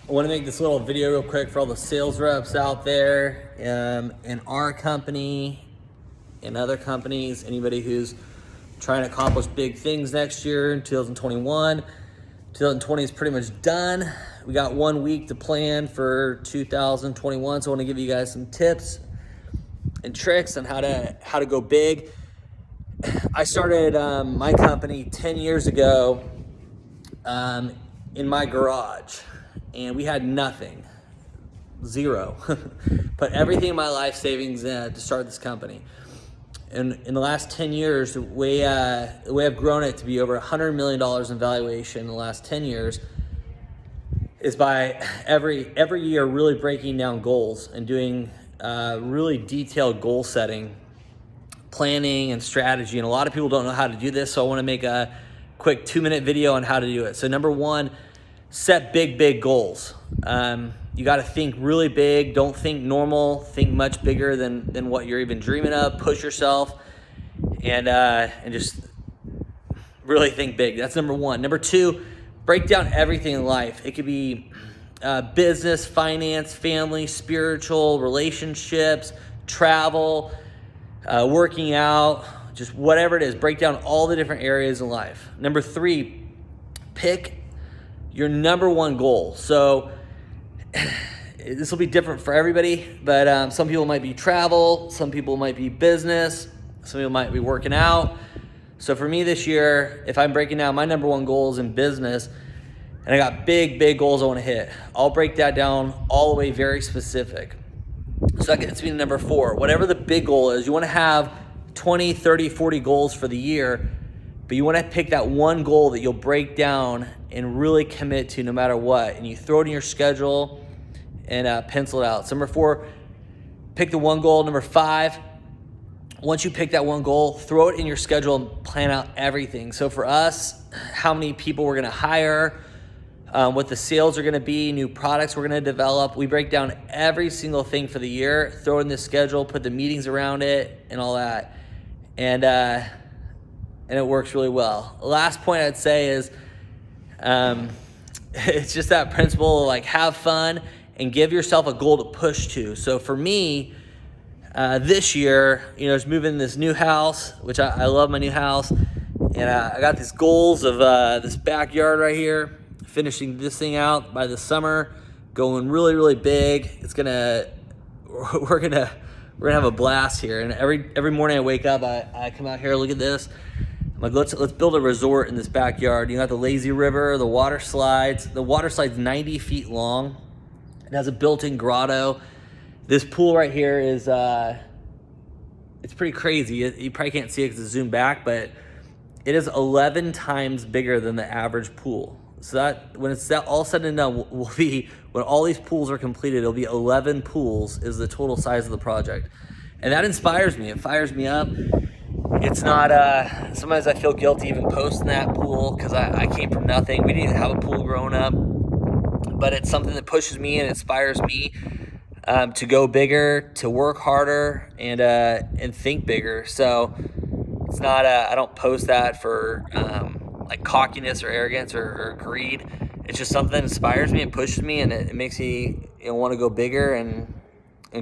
I want to make this little video real quick for all the sales reps out there in our company and other companies, anybody who's trying to accomplish big things next year in 2021. 2020 is pretty much done. We got 1 week to plan for 2021, so I want to give you guys some tips and tricks on how to go big. I started my company 10 years ago in my garage, and we had nothing, zero. Put everything in my life savings to start this company. And in the last 10 years, the way I've grown it to be over $100 million in valuation in the last 10 years is by every year really breaking down goals and doing really detailed goal setting, planning and strategy. And a lot of people don't know how to do this, so I want to make a quick 2-minute video on how to do it. So number one, set big goals. You got to think really big. Don't think normal. Think much bigger than what you're even dreaming of. Push yourself and just really think big. That's number one. Number two, break down everything in life. It could be business, finance, family, spiritual, relationships, travel, working out, just whatever it is. Break down all the different areas in life. Number three, pick your number one goal. So this will be different for everybody, but some people might be travel, some people might be business, some people might be working out. So for me this year, if I'm breaking down my number one goals in business, and I got big goals I want to hit, I'll break that down all the way very specific. So that gets me to number four. Whatever the big goal is, you want to have 20, 30, 40 goals for the year, but you want to pick that one goal that you'll break down and really commit to no matter what. And you throw it in your schedule and pencil it out. So number four, pick the one goal. Number five, once you pick that one goal, throw it in your schedule and plan out everything. So for us, how many people we're going to hire, what the sales are going to be, new products we're going to develop. We break down every single thing for the year, throw it in the schedule, put the meetings around it and all that. And it works really well. The last point I'd say is it's just that principle, like have fun and give yourself a goal to push to. So for me, this year, just moving in this new house, which I love my new house. And I got these goals of this backyard right here, finishing this thing out by the summer, going really big. We're gonna have a blast here. And every morning I wake up, I come out here, look at this. I'm like, let's build a resort in this backyard. You got the lazy river, the water slides. The water slide's 90 feet long. It has a built-in grotto. This pool right here is it's pretty crazy. You probably can't see it because it's zoomed back, but it is 11 times bigger than the average pool. So that when it's all said and done, when all these pools are completed, it'll be 11 pools is the total size of the project. And that inspires me. It fires me up. It's not, sometimes I feel guilty even posting that pool because I came from nothing. We didn't even have a pool growing up, but it's something that pushes me and inspires me to go bigger, to work harder and think bigger. So it's not, I don't post that for like cockiness or arrogance or greed. It's just something that inspires me and pushes me, and it makes me want to go bigger and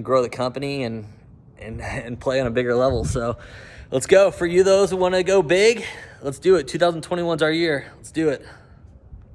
grow the company and play on a bigger level. So let's go. For you, those who want to go big, let's do it. 2021's our year. Let's do it.